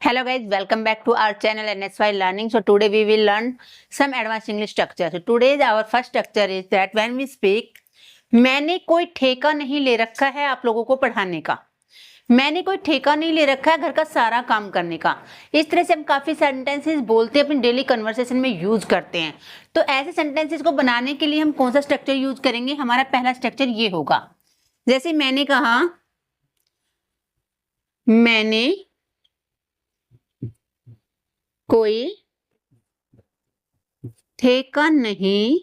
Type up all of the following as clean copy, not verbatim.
Hello guys, welcome back to our channel NSY Learning. So today we will learn some advanced English structure. So today our first structure is that when we speak, मैंने कोई ठेका नहीं ले रखा है आप लोगों को पढ़ाने का। मैंने कोई ठेका नहीं ले रखा है घर का सारा काम करने का। इस तरह से हम काफी सेंटेंसेस बोलते हैं, अपनी डेली कन्वर्सेशन में यूज करते हैं। तो ऐसे सेंटेंसेस को बनाने के लिए हम कौन सा स्ट्रक्चर यूज करेंगे? हमारा पहला स्ट्रक्चर ये होगा। जैसे मैंने कहा, मैंने कोई ठेका नहीं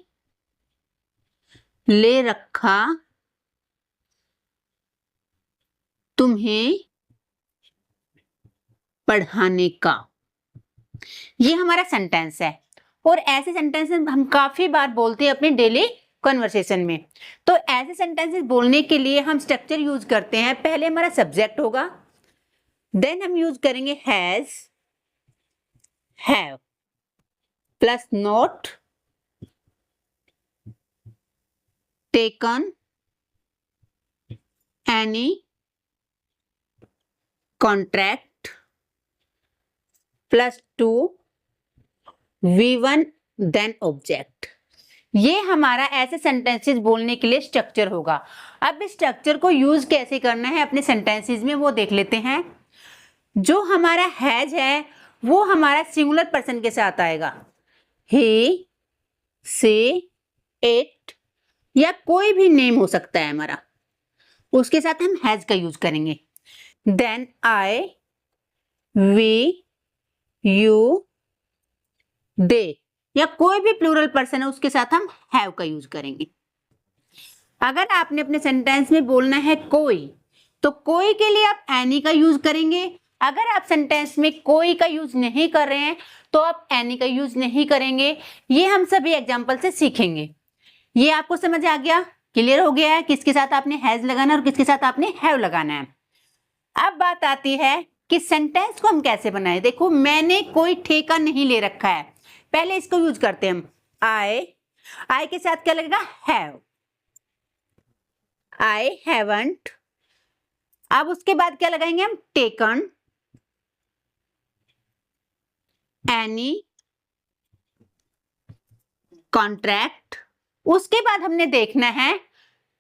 ले रखा तुम्हें पढ़ाने का। ये हमारा सेंटेंस है और ऐसे सेंटेंसेस हम काफी बार बोलते हैं अपने डेली कन्वर्सेशन में। तो ऐसे सेंटेंसेस बोलने के लिए हम स्ट्रक्चर यूज करते हैं। पहले हमारा सब्जेक्ट होगा, देन हम यूज करेंगे has, have plus not, taken any contract plus to V1 then object। ये हमारा ऐसे सेंटेंसेस बोलने के लिए स्ट्रक्चर होगा। अब इस स्ट्रक्चर को यूज कैसे करना है अपने सेंटेंसेस में वो देख लेते हैं। जो हमारा हैज है वो हमारा सिंगुलर पर्सन के साथ आएगा, ही, सी, इट या कोई भी नेम हो सकता है हमारा, उसके साथ हम हैज का यूज करेंगे। देन आई, वी, यू, दे या कोई भी प्लूरल पर्सन है उसके साथ हम हैव का यूज करेंगे। अगर आपने अपने सेंटेंस में बोलना है कोई, तो कोई के लिए आप एनी का यूज करेंगे। अगर आप सेंटेंस में कोई का यूज नहीं कर रहे हैं तो आप एनी का यूज नहीं करेंगे। ये हम सभी एग्जांपल से सीखेंगे। ये आपको समझ आ गया, क्लियर हो गया है किसके साथ आपने हैज लगाना है और किसके साथ आपने हैव लगाना है। अब बात आती है कि सेंटेंस को हम कैसे बनाएं। देखो, मैंने कोई ठेका नहीं ले रखा है, पहले इसको यूज करते हैं हम। आई के साथ क्या लगेगा? Have, I haven't. अब उसके बाद क्या लगाएंगे हम? Taken any contract. उसके बाद हमने देखना है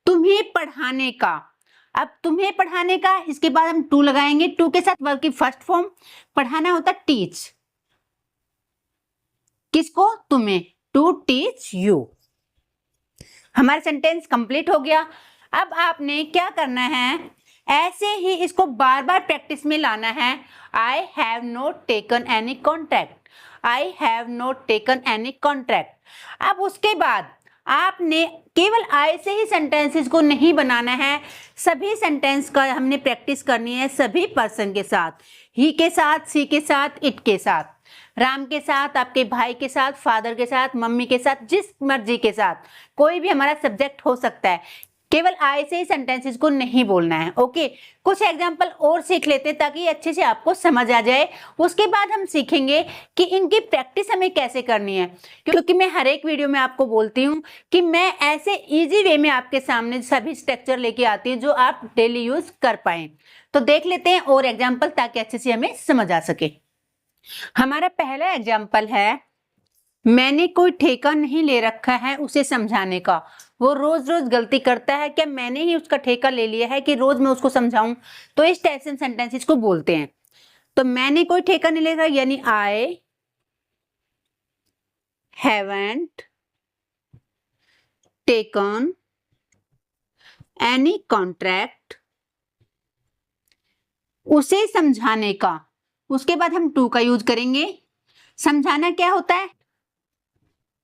तुम्हें पढ़ाने का। अब तुम्हें पढ़ाने का, इसके बाद हम टू लगाएंगे। टू के साथ वर्ब की फर्स्ट फॉर्म, पढ़ाना होता है टीच। किसको? तुम्हें, टू टीच यू। हमारा सेंटेंस कंप्लीट हो गया। अब आपने क्या करना है, ऐसे ही इसको बार बार प्रैक्टिस में लाना है। I have not taken any contract, I have not taken any contract. अब उसके बाद आपने केवल आई से ही सेंटेंसेस को नहीं बनाना है, सभी सेंटेंस का हमने प्रैक्टिस करनी है सभी पर्सन के साथ, ही के साथ, सी के साथ, इट के साथ, राम के साथ, आपके भाई के साथ, फादर के साथ, मम्मी के साथ, जिस मर्जी के साथ, कोई भी हमारा सब्जेक्ट हो सकता है। केवल आई से ही सेंटेंसेस को नहीं बोलना है। ओके, कुछ एग्जांपल और सीख लेते हैं ताकि अच्छे से आपको समझ आ जाए। उसके बाद हम सीखेंगे कि इनकी प्रैक्टिस हमें कैसे करनी है, क्योंकि मैं हर एक वीडियो में आपको बोलती हूँ कि मैं ऐसे इजी वे में आपके सामने सभी स्ट्रक्चर लेके आती हूँ जो आप डेली यूज कर पाए। तो देख लेते हैं और एग्जाम्पल ताकि अच्छे से हमें समझ आ सके। हमारा पहला एग्जाम्पल है, मैंने कोई ठेका नहीं ले रखा है उसे समझाने का। वो रोज रोज गलती करता है, क्या मैंने ही उसका ठेका ले लिया है कि रोज मैं उसको समझाऊं? तो इस टाइप से सेंटेंसेस को बोलते हैं। तो मैंने कोई ठेका नहीं ले रखा यानी I haven't taken any contract उसे समझाने का। उसके बाद हम टू का यूज करेंगे। समझाना क्या होता है?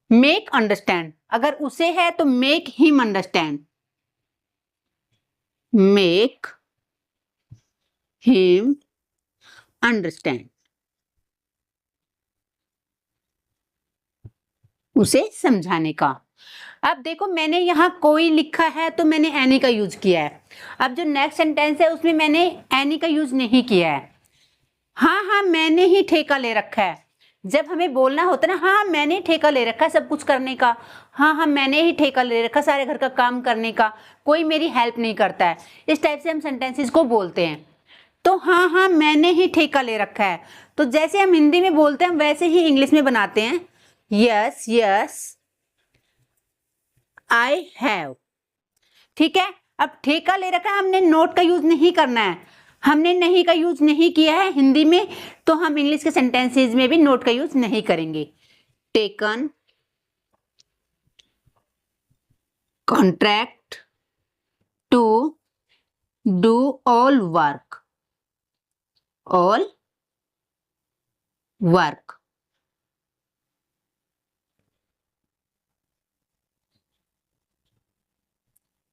Make understand. अगर उसे है तो make him understand, make him understand, उसे समझाने का। अब देखो, मैंने यहां कोई लिखा है तो मैंने एनी का यूज किया है। अब जो नेक्स्ट सेंटेंस है उसमें मैंने एनी का यूज नहीं किया है। हाँ, मैंने ही ठेका ले रखा है। जब हमें बोलना होता है ना, हाँ मैंने ठेका ले रखा है सब कुछ करने का, हाँ मैंने ही ठेका ले रखा सारे घर का काम करने का, कोई मेरी हेल्प नहीं करता है, इस टाइप से हम सेंटेंसेस को बोलते हैं। तो हाँ हाँ मैंने ही ठेका ले रखा है। तो जैसे हम हिंदी में बोलते हैं वैसे ही इंग्लिश में बनाते हैं, यस यस आई हैव। ठीक है, अब ठेका ले रखा है, हमने नोट का यूज नहीं करना है, हमने नहीं का यूज नहीं किया है हिंदी में, तो हम इंग्लिश के सेंटेंसेस में भी नोट का यूज नहीं करेंगे। Taken, contract, to do all work, all work.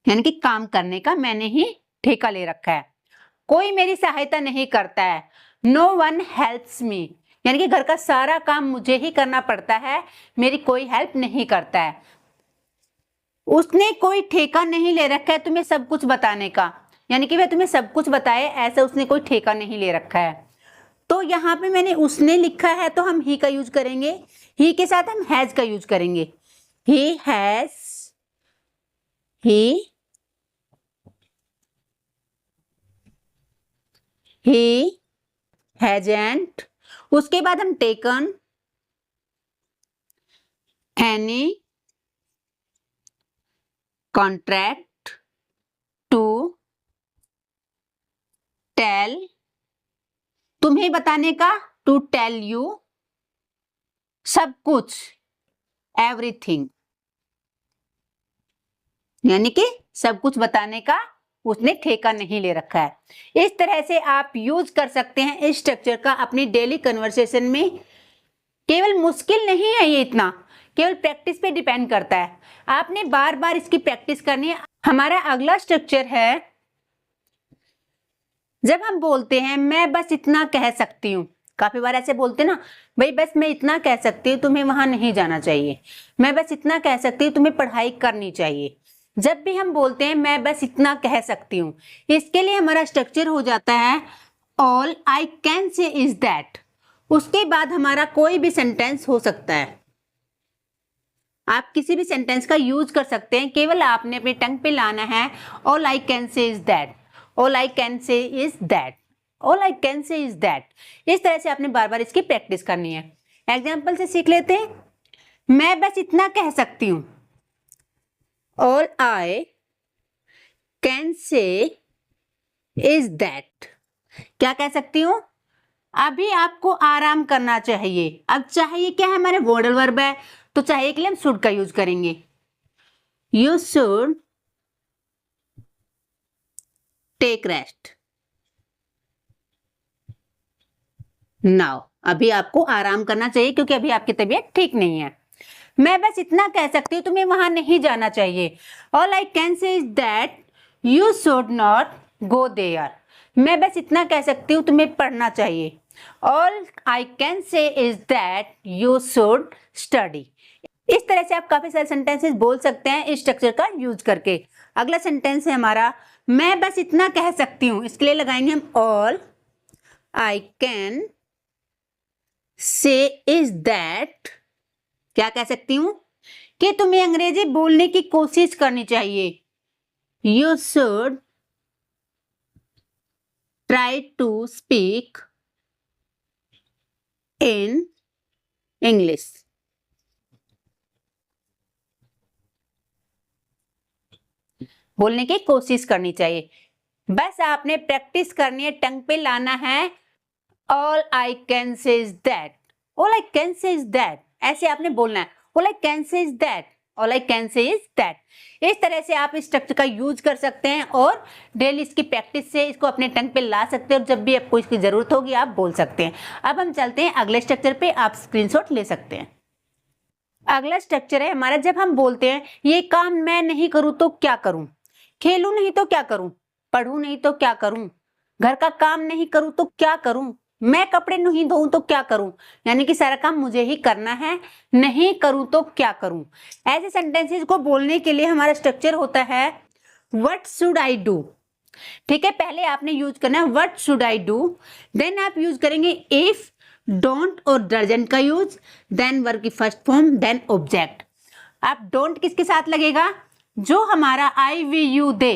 यानी कि काम करने का मैंने ही ठेका ले रखा है। कोई मेरी सहायता नहीं करता है, नो वन हेल्प्स मी, यानी कि घर का सारा काम मुझे ही करना पड़ता है, मेरी कोई हेल्प नहीं करता है। उसने कोई ठेका नहीं ले रखा है तुम्हें सब कुछ बताने का, यानी कि वह तुम्हें सब कुछ बताए ऐसा उसने कोई ठेका नहीं ले रखा है। तो यहाँ पे मैंने उसने लिखा है तो हम ही का यूज करेंगे, ही के साथ हम हैज का यूज करेंगे। He has, he hasn't. उसके बाद हम taken any contract to tell, तुम्हें बताने का, टू टेल यू सब कुछ, एवरीथिंग, यानी कि सब कुछ बताने का उसने ठेका नहीं ले रखा है। इस तरह से आप यूज कर सकते हैं इस स्ट्रक्चर का अपनी डेली कन्वर्सेशन में। केवल मुश्किल नहीं है ये इतना, केवल प्रैक्टिस पे डिपेंड करता है, आपने बार बार इसकी प्रैक्टिस करनी है। हमारा अगला स्ट्रक्चर है, जब हम बोलते हैं मैं बस इतना कह सकती हूँ, काफी बार ऐसे बोलते ना, भाई बस मैं इतना कह सकती हूँ तुम्हें वहां नहीं जाना चाहिए, मैं बस इतना कह सकती हूँ तुम्हें पढ़ाई करनी चाहिए। जब भी हम बोलते हैं मैं बस इतना कह सकती हूँ, इसके लिए हमारा स्ट्रक्चर हो जाता है all I can say is that. उसके बाद हमारा कोई भी सेंटेंस हो सकता है, आप किसी भी सेंटेंस का यूज कर सकते हैं, केवल आपने अपने टंग पे लाना है all I can say is that, all I can say is that, all I can say is that. इस तरह से आपने बार बार इसकी प्रैक्टिस करनी है। एग्जाम्पल से सीख लेते हैं, मैं बस इतना कह सकती हूँ, all I can say is that. क्या कह सकती हूँ, अभी आपको आराम करना चाहिए। अब चाहिए क्या है, हमारे वर्डल वर्ब है, तो चाहिए के लिए हम शुड का यूज करेंगे, you should take rest now. अभी आपको आराम करना चाहिए क्योंकि अभी आपकी तबीयत ठीक नहीं है। मैं बस इतना कह सकती हूँ तुम्हें वहां नहीं जाना चाहिए, all I can say is that you should not go there. मैं बस इतना कह सकती हूँ तुम्हें पढ़ना चाहिए, all I can say is that you should study. इस तरह से आप काफी सारे सेंटेंसेस बोल सकते हैं इस स्ट्रक्चर का यूज करके। अगला सेंटेंस है हमारा, मैं बस इतना कह सकती हूँ, इसके लिए लगाएंगे हम all I can say is that. क्या कह सकती हूँ कि तुम्हें अंग्रेजी बोलने की कोशिश करनी चाहिए, you should try to speak in English. बोलने की कोशिश करनी चाहिए, बस आपने प्रैक्टिस करनी है, टंग पे लाना है all I can say is that, all I can say is that, ऐसे आपने बोलना है, all I can say is that, all I can say is that. इस तरह से आप इस स्ट्रक्चर का यूज कर सकते हैं और डेली इसकी प्रैक्टिस से इसको अपने टंग पे ला सकते हैं, और जब भी आपको इसकी जरूरत होगी आप बोल सकते हैं। अब हम चलते हैं अगले स्ट्रक्चर पे, आप स्क्रीनशॉट ले सकते हैं। अगला स्ट्रक्चर है हमारा, जब हम बोलते हैं ये काम मैं नहीं करूं तो क्या करूं, खेलूं नहीं तो क्या करूं, पढ़ूं नहीं तो क्या करूं, घर का काम नहीं करूं तो क्या करूं, मैं कपड़े नहीं धोऊं तो क्या करूं, यानी कि सारा काम मुझे ही करना है, नहीं करूं तो क्या करूं। ऐसे सेंटेंसेस को बोलने के लिए हमारा स्ट्रक्चर होता है व्हाट शुड आई डू। ठीक है, पहले आपने यूज करना है what should I do, then आप यूज करेंगे इफ, डोंट और डजंट का यूज, देन वर्ब की फर्स्ट फॉर्म, देन ऑब्जेक्ट। आप डोंट किसके साथ लगेगा, जो हमारा I we you they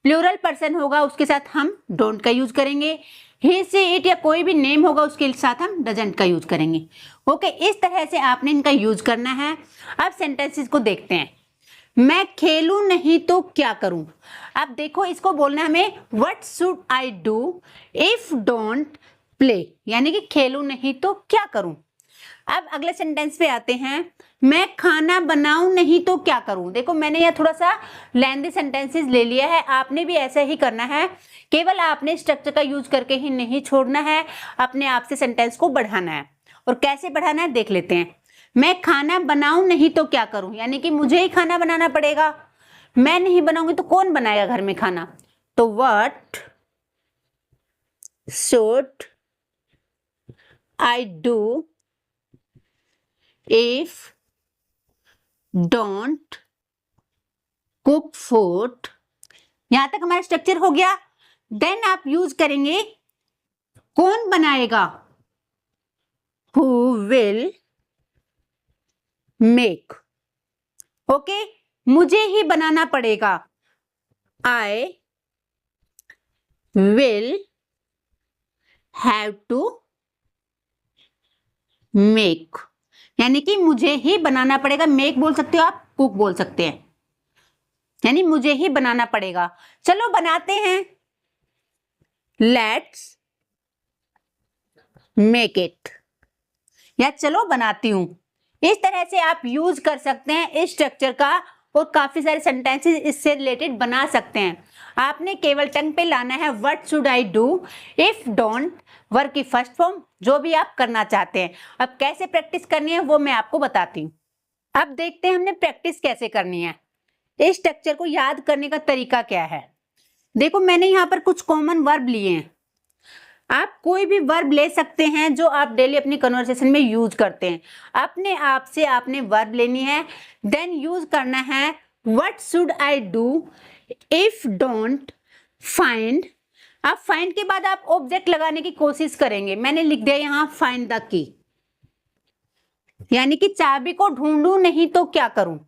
plural person होगा उसके साथ हम डोंट का यूज करेंगे, ही से इट या कोई भी नेम होगा उसके साथ हम डजंट का यूज करेंगे। ओके, इस तरह से आपने इनका यूज करना है। अब सेंटेंसेस को देखते हैं। मैं खेलूं नहीं तो क्या करूं। अब देखो इसको बोलना है हमें what should I do if don't play, यानी कि खेलूं नहीं तो क्या करूं। अब अगले सेंटेंस पे आते हैं, मैं खाना बनाऊं नहीं तो क्या करूं। देखो मैंने यह थोड़ा सा लेंथी सेंटेंसेस ले लिया है, आपने भी ऐसा ही करना है, केवल आपने स्ट्रक्चर का यूज करके ही नहीं छोड़ना है, अपने आप से सेंटेंस को बढ़ाना है। और कैसे बढ़ाना है देख लेते हैं। मैं खाना बनाऊं नहीं तो क्या करूं, यानी कि मुझे ही खाना बनाना पड़ेगा, मैं नहीं बनाऊंगी तो कौन बनाएगा घर में खाना। तो what should I do if don't cook food, यहां तक हमारा स्ट्रक्चर हो गया। देन आप यूज करेंगे कौन बनाएगा, who will make। ओके, मुझे ही बनाना पड़ेगा, I will have to make, यानी कि मुझे ही बनाना पड़ेगा। मेक बोल सकते हो आप, कुक बोल सकते हैं, यानी मुझे ही बनाना पड़ेगा। चलो बनाते हैं, लेट्स मेक इट, या चलो बनाती हूं। इस तरह से आप यूज कर सकते हैं इस स्ट्रक्चर का, और काफी सारे सेंटेंसेस इससे रिलेटेड बना सकते हैं। आपने केवल टंग पे लाना है what should I do if don't, verb की फर्स्ट फॉर्म, जो भी आप करना चाहते हैं। अब कैसे प्रैक्टिस करनी है वो मैं आपको बताती हूँ। अब देखते हैं हमने प्रैक्टिस कैसे करनी है, इस स्ट्रक्चर को याद करने का तरीका क्या है। देखो मैंने यहाँ पर कुछ कॉमन वर्ब लिए हैं, आप कोई भी वर्ब ले सकते हैं जो आप डेली अपनी कन्वर्सेशन में यूज करते हैं। अपने आप से आपने वर्ब लेनी है, देन यूज करना है what should I do if don't find. अब फाइंड के बाद आप ऑब्जेक्ट लगाने की कोशिश करेंगे। मैंने लिख दिया यहाँ फाइंड द की, यानी कि चाबी को ढूंढूं नहीं तो क्या करूं।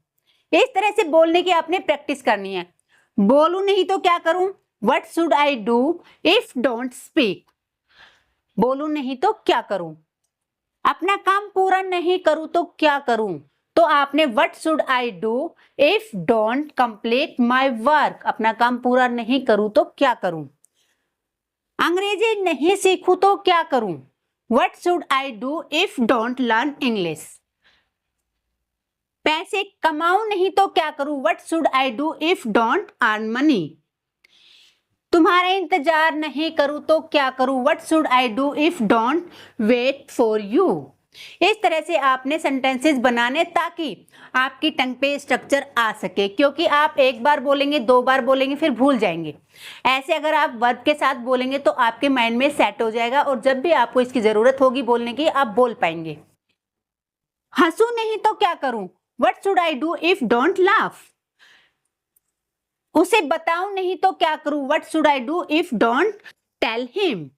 इस तरह से बोलने की आपने प्रैक्टिस करनी है। बोलूं नहीं तो क्या करूं, what should I do if don't speak. बोलूं नहीं तो क्या करूं, अपना काम पूरा नहीं करूं तो क्या करूं। तो आपने what should I do if don't complete my work, अपना काम पूरा नहीं करूं तो क्या करूं। अंग्रेजी नहीं सीखूं तो क्या करूं, what should I do if don't learn English. पैसे कमाऊं नहीं तो क्या करूं, what should I do if don't earn money. तुम्हारा इंतजार नहीं करूं तो क्या करूं, what should I do if don't wait for you. इस तरह से आपने सेंटेंसेस बनाने ताकि आपकी टंग पे स्ट्रक्चर आ सके, क्योंकि आप एक बार बोलेंगे, दो बार बोलेंगे, फिर भूल जाएंगे। ऐसे अगर आप वर्ब के साथ बोलेंगे तो आपके माइंड में सेट हो जाएगा, और जब भी आपको इसकी जरूरत होगी बोलने की आप बोल पाएंगे। हंसू नहीं तो क्या करूं, what should I do if don't laugh. उसे बताऊं नहीं तो क्या करूं, what should I do if don't tell him.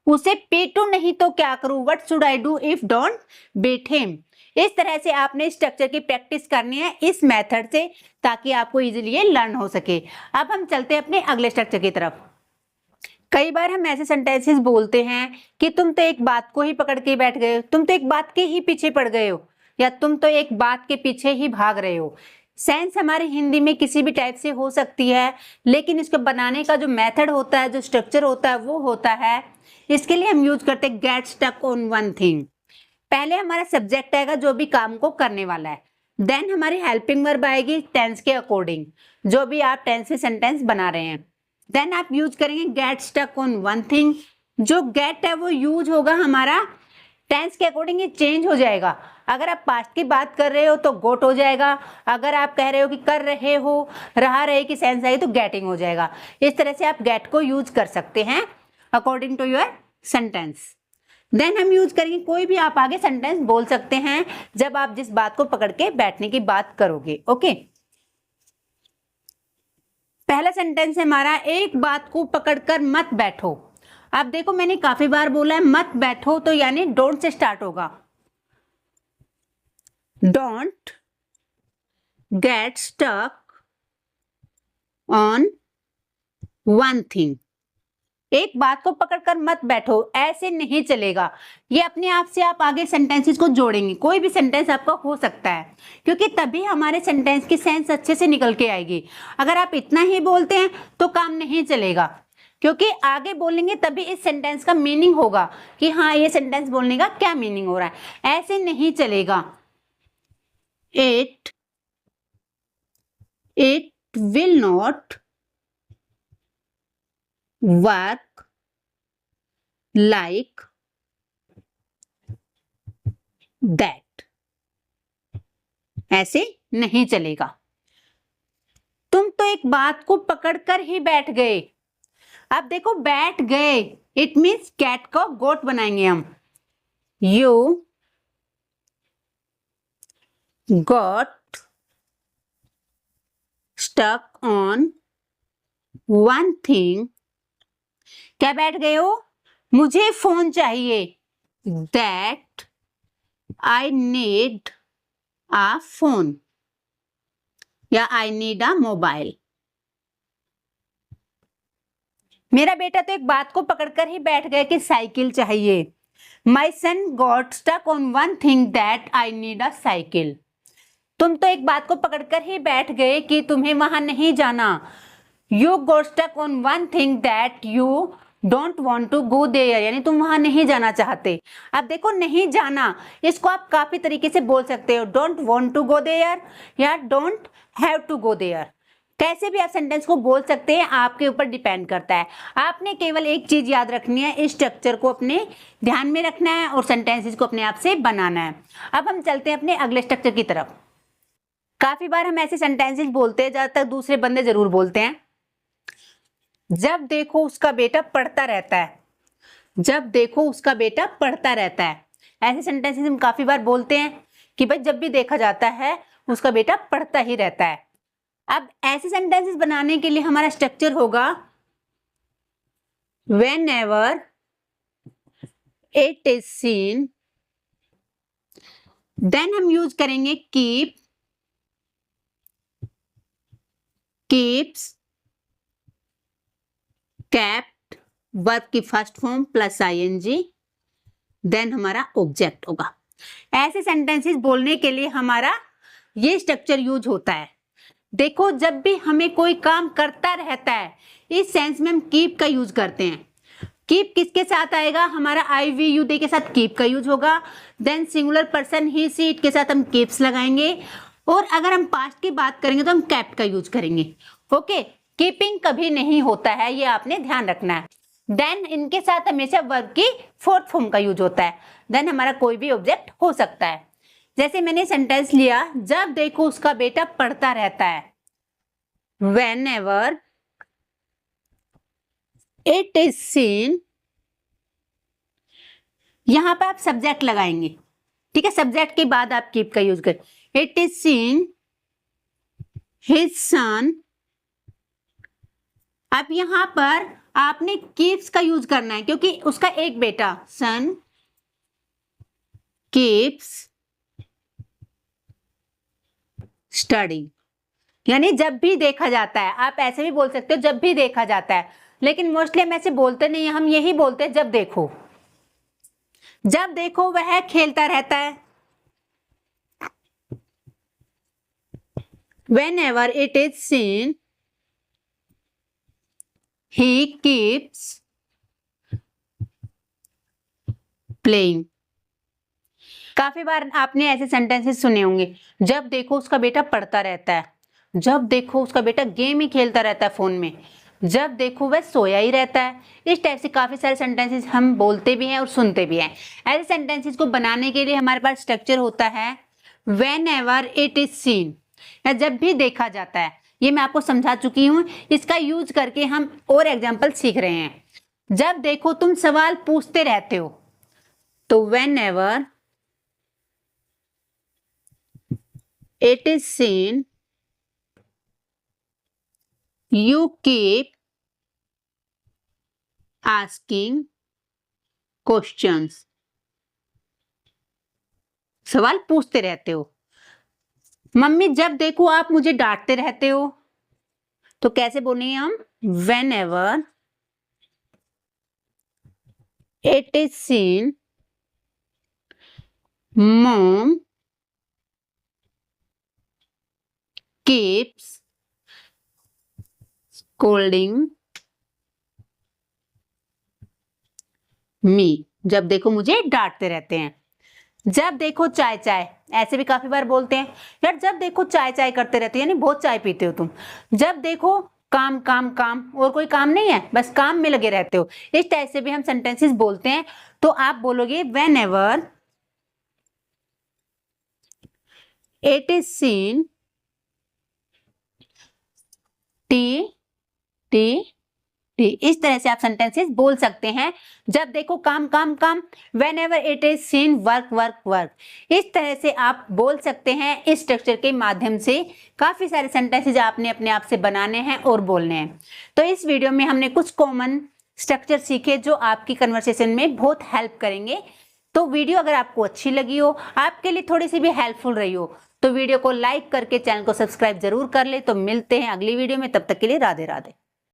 उसे पीटूं नहीं तो क्या करूं, what should I do if don't beat him. इस तरह से आपने स्ट्रक्चर की प्रैक्टिस करनी है इस मेथड से, ताकि आपको इजीली ये लर्न हो सके। अब हम चलते हैं अपने अगले स्ट्रक्चर की तरफ। कई बार हम ऐसे सेंटेंसेस बोलते हैं कि तुम तो एक बात को ही पकड़ के बैठ गए हो, तुम तो एक बात के ही पीछे पड़ गए हो, या तुम तो एक बात के पीछे ही भाग रहे हो। सेंस हमारी हिंदी में किसी भी टाइप से हो सकती है, लेकिन इसको बनाने का जो मेथड होता है, जो स्ट्रक्चर होता है, वो होता है, इसके लिए हम यूज करते हैं get stuck on one thing. पहले हमारा सब्जेक्ट आएगा जो भी काम को करने वाला है, देन हमारी हेल्पिंग वर्ब आएगी टेंस के अकॉर्डिंग, जो भी आप टेंस में सेंटेंस बना रहे हैं। देन आप यूज करेंगे get stuck on one thing. जो गेट है वो यूज होगा हमारा टेंस के अकॉर्डिंग, ये चेंज हो जाएगा। अगर आप पास्ट की बात कर रहे हो तो गोट हो जाएगा, अगर आप कह रहे हो कि कर रहे हो, रहा रहे की सेंस आएगी तो गेटिंग हो जाएगा। इस तरह से आप गेट को यूज कर सकते हैं according to your sentence. Then हम यूज करेंगे कोई भी आप आगे सेंटेंस बोल सकते हैं जब आप जिस बात को पकड़ के बैठने की बात करोगे। ओके, पहला सेंटेंस है हमारा, एक बात को पकड़कर मत बैठो। अब देखो मैंने काफी बार बोला है मत बैठो, तो यानी डोंट से स्टार्ट होगा। Don't get stuck on one thing. एक बात को पकड़कर मत बैठो, ऐसे नहीं चलेगा। ये अपने आप से आप आगे सेंटेंसेस को जोड़ेंगे, कोई भी सेंटेंस आपका हो सकता है, क्योंकि तभी हमारे सेंटेंस की सेंस अच्छे से निकल के आएगी। अगर आप इतना ही बोलते हैं तो काम नहीं चलेगा, क्योंकि आगे बोलेंगे तभी इस सेंटेंस का मीनिंग होगा कि हाँ ये सेंटेंस बोलने का क्या मीनिंग हो रहा है। ऐसे नहीं चलेगा। It will not work like that. ऐसे नहीं चलेगा। तुम तो एक बात को पकड़कर ही बैठ गए। अब देखो बैठ गए, इट मीन्स कैट का गोट बनाएंगे हम। You got stuck on one thing. क्या बैठ गए हो? मुझे फोन चाहिए। That I need a phone या आई नीड अ मोबाइल। मेरा बेटा तो एक बात को पकड़कर ही बैठ गया कि साइकिल चाहिए। My son got stuck on one thing that I need a cycle. तुम तो एक बात को पकड़कर ही बैठ गए कि तुम्हें वहां नहीं जाना। You got stuck on one thing that you don't want to go there, यानी तुम वहां नहीं जाना चाहते। अब देखो नहीं जाना, इसको आप काफी तरीके से बोल सकते हो। Don't want to go there या don't have to go there, कैसे भी आप सेंटेंस को बोल सकते हैं, आपके ऊपर डिपेंड करता है। आपने केवल एक चीज याद रखनी है, इस स्ट्रक्चर को अपने ध्यान में रखना है और सेंटेंसेस को अपने आप से बनाना है। अब हम चलते हैं अपने अगले स्ट्रक्चर की तरफ। काफी बार हम ऐसे सेंटेंसेस बोलते हैं, ज्यादातर दूसरे बंदे जरूर बोलते हैं। जब देखो उसका बेटा पढ़ता रहता है। जब देखो उसका बेटा पढ़ता रहता है, ऐसे सेंटेंसेस हम काफी बार बोलते हैं कि भाई जब भी देखा जाता है उसका बेटा पढ़ता ही रहता है। अब ऐसे सेंटेंसेस बनाने के लिए हमारा स्ट्रक्चर होगा whenever it is seen, then हम यूज करेंगे keep, keeps, kept, वर्ब की first form plus ing, then हमारा ऑब्जेक्ट होगा। ऐसे सेंटेंसेस बोलने के लिए हमारा ये स्ट्रक्चर यूज होता है। देखो जब भी हमें कोई काम करता रहता है, इस सेंस में हम कीप का यूज करते हैं। कीप किसके साथ आएगा? हमारा आई वी यू दे के साथ कीप का यूज होगा। Then singular person he she it के साथ हम कीप्स लगाएंगे, और अगर हम पास्ट की बात करेंगे तो हम कैप्ट का यूज करेंगे। ओके, कीपिंग कभी नहीं होता है, ये आपने ध्यान रखना है। देन इनके साथ हमेशा वर्ब की फोर्थ फॉर्म का यूज होता है। देन हमारा कोई भी ऑब्जेक्ट हो सकता है। जैसे मैंने सेंटेंस लिया, जब देखो उसका बेटा पढ़ता रहता है। Whenever it is seen, यहां पर आप सब्जेक्ट लगाएंगे, ठीक है। सब्जेक्ट के बाद आप कीप का यूज करें। It is seen his son. अब यहां पर आपने कीप्स का यूज करना है, क्योंकि उसका एक बेटा सन कीप्स स्टडी, यानी जब भी देखा जाता है। आप ऐसे भी बोल सकते हो जब भी देखा जाता है, लेकिन मोस्टली हम ऐसे बोलते नहीं है, हम यही बोलते हैं जब देखो। जब देखो वह खेलता रहता है। Whenever it is seen, he keeps playing. काफी बार आपने ऐसे सेंटेंसेस सुने होंगे, जब देखो उसका बेटा पढ़ता रहता है, जब देखो उसका बेटा गेम ही खेलता रहता है फोन में, जब देखो वह सोया ही रहता है। इस टाइप से काफी सारे सेंटेंसेस हम बोलते भी हैं और सुनते भी हैं। ऐसे सेंटेंसेस को बनाने के लिए हमारे पास स्ट्रक्चर होता है whenever it is seen, या जब भी देखा जाता है। ये मैं आपको समझा चुकी हूं, इसका यूज करके हम और एग्जाम्पल सीख रहे हैं। जब देखो तुम सवाल पूछते रहते हो, तो whenever it is seen, you keep asking questions. सवाल पूछते रहते हो। मम्मी जब देखो आप मुझे डांटते रहते हो, तो कैसे बोलेंगे हम? whenever it is seen mom keeps scolding me, जब देखो मुझे डांटते रहते हैं। जब देखो चाय चाय, ऐसे भी काफी बार बोलते हैं यार, जब देखो चाय चाय करते रहते हो, यानी बहुत चाय पीते हो तुम। जब देखो काम काम काम, और कोई काम नहीं है, बस काम में लगे रहते हो। इस टाइप से भी हम सेंटेंसेस बोलते हैं। तो आप बोलोगे whenever it is seen T, इस तरह से आप सेंटेंसेस बोल सकते हैं। जब देखो काम काम काम, whenever it is seen work work work, इस तरह से आप बोल सकते हैं। इस स्ट्रक्चर के माध्यम से काफी सारे सेंटेंसेस आपने अपने आप से बनाने हैं और बोलने हैं। तो इस वीडियो में हमने कुछ कॉमन स्ट्रक्चर सीखे जो आपकी कन्वर्सेशन में बहुत हेल्प करेंगे। तो वीडियो अगर आपको अच्छी लगी हो, आपके लिए थोड़ी सी भी हेल्पफुल रही हो, तो वीडियो को लाइक करके चैनल को सब्सक्राइब जरूर कर ले। तो मिलते हैं अगली वीडियो में, तब तक के लिए राधे राधे।